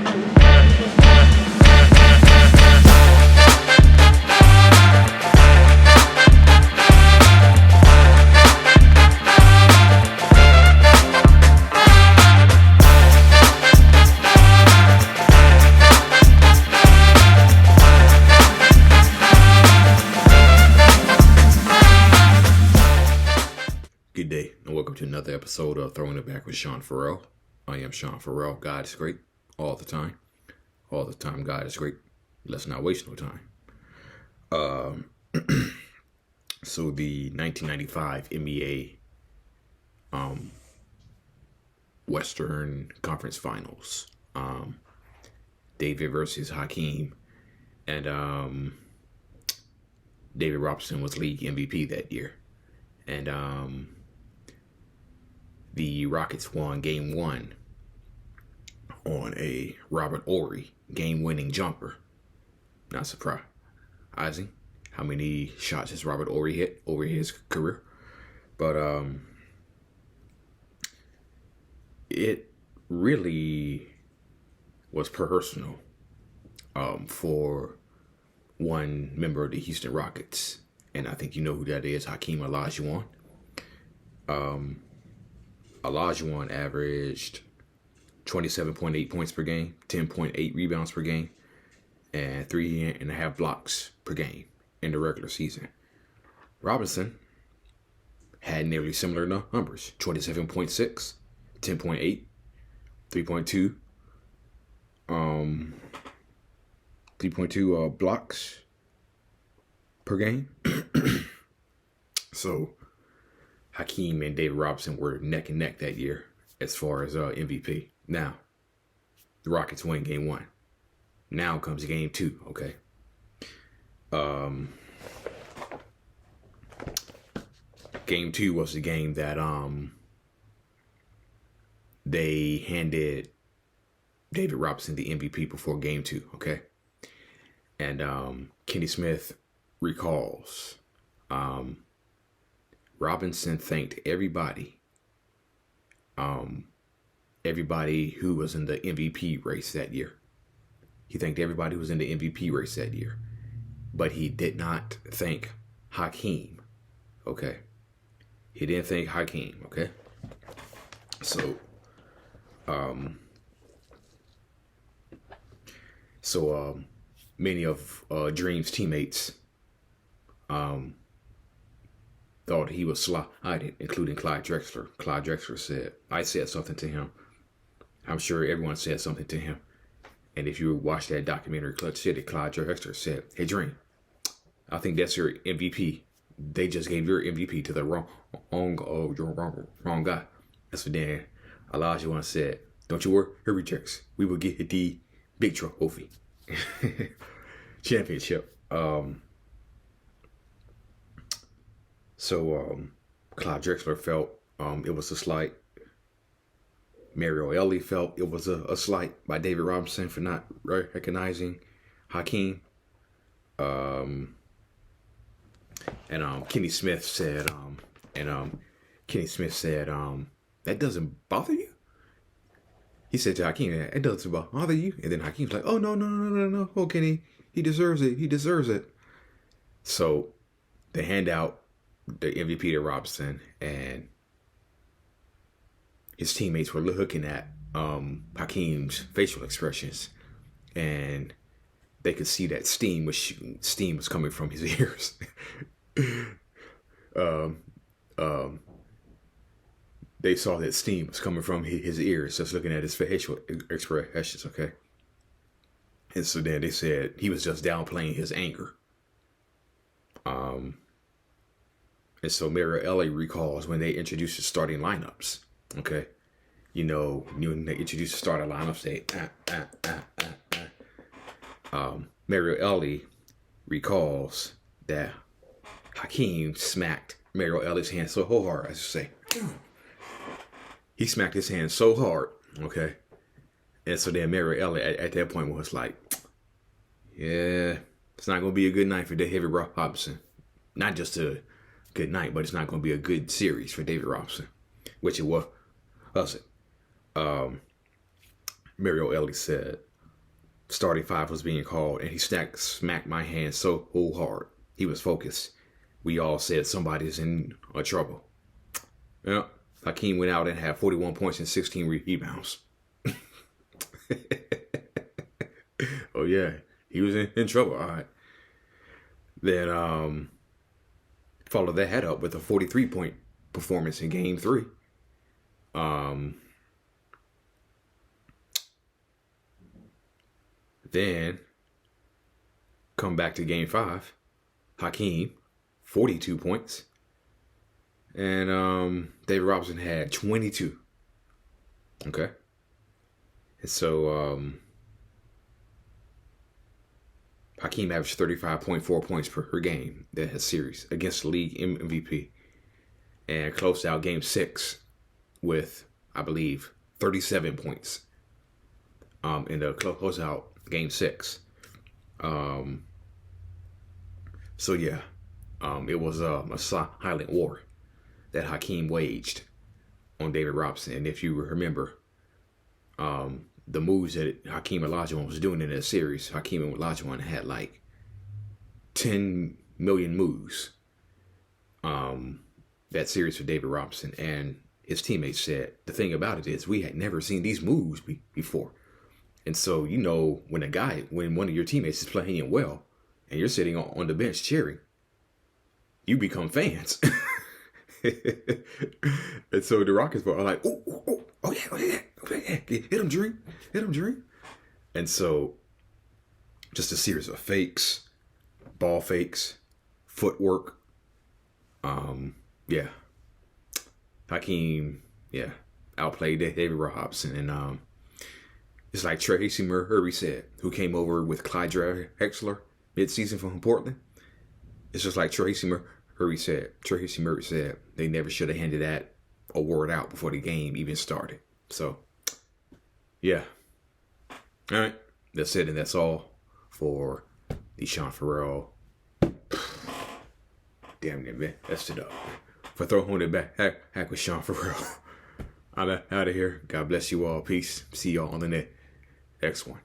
Good day, and welcome to another episode of Throwing It Back with Sean Farrell. I am Sean Farrell. God is great all the time. All the time, God is great. Let's not waste no time. So the 1995 NBA Western Conference Finals. David versus Hakeem. And David Robinson was league MVP that year. And the Rockets won game one on a Robert Horry game-winning jumper. Not surprising how many shots has Robert Horry hit over his career. But it really was personal for one member of the Houston Rockets. And I think you know who that is, Hakeem Olajuwon. Olajuwon averaged 27.8 points per game, 10.8 rebounds per game, and 3.5 blocks per game in the regular season. Robinson had nearly similar numbers, 27.6, 10.8, 3.2, 3.2 blocks per game. So Hakeem and David Robinson were neck and neck that year as far as MVP. Now, the Rockets win game one. Now comes game two, okay? Game two was the game that they handed David Robinson the MVP before game two, okay? And Kenny Smith recalls Robinson thanked everybody who was in the MVP race that year. He thanked everybody who was in the MVP race that year. But he did not thank Hakeem, okay? He didn't thank Hakeem, okay? So many of Dream's teammates thought he was slighted, including Clyde Drexler. Clyde Drexler said, I said something to him. I'm sure everyone said something to him. And if you watch that documentary, Clutch City, Clyde Drexler said, hey, Dream, I think that's your MVP. They just gave your MVP to the wrong guy. And so then Olajuwon said, don't you worry, he rejects. We will get the big trophy. Championship. So Clyde Drexler felt it was a slight. Mario Elie felt it was a slight by David Robinson for not recognizing Hakeem. And Kenny Smith said, that doesn't bother you? He said to Hakeem, it doesn't bother you? And then Hakeem's like, oh, no. Oh, Kenny, he deserves it. So they hand out the MVP to Robinson, and his teammates were looking at Hakeem's facial expressions, and they could see that steam was coming from his ears. They saw that steam was coming from his ears, just looking at his facial expressions, okay? And so then they said he was just downplaying his anger. And so Mario Elie recalls when they introduced the starting lineups, okay? When they introduced the starting lineups, Mario Elie recalls that Hakeem smacked Mario Ellie's hand so hard, I should say. He smacked his hand so hard, okay? And so then Mario Elie at that point was like, yeah, it's not going to be a good night for David Robinson. Not just a good night, but it's not going to be a good series for David Robinson, which it wasn't. Mario Elie said, starting five was being called, and he smacked my hand so hard. He was focused. We all said somebody's in trouble. Yeah, Hakeem went out and had 41 points and 16 rebounds. Oh yeah, he was in trouble. All right. Then followed that head up with a 43-point performance in Game 3. Then come back to Game 5. Hakeem, 42 points. And David Robinson had 22. Okay. And so Hakeem averaged 35.4 points per game that series against the league MVP. And closed out Game 6 with, I believe, 37 points in the closeout Game 6. So yeah, it was a silent war that Hakeem waged on David Robinson. And if you remember, the moves that Hakeem Olajuwon was doing in that series, Hakeem Olajuwon had like 10 million moves. That series for David Robinson, and his teammates said the thing about it is we had never seen these moves before. And so, you know, when one of your teammates is playing well and you're sitting on the bench cheering, you become fans. And so the Rockets were like, oh yeah, hit him, Dream. And so just a series of fakes, ball fakes, footwork. Yeah. Hakeem, outplayed David Robinson. And it's like Tracy Murray said, who came over with Clyde Drexler mid-season from Portland. It's just like Tracy Murray said. Tracy Murray said they never should have handed that award out before the game even started. So, yeah. All right. That's it, and that's all for the Sean Farrell. Damn it, man. That's it up. For throwing it back with Sean Farrell. I'm out of here. God bless you all. Peace. See y'all on the next one.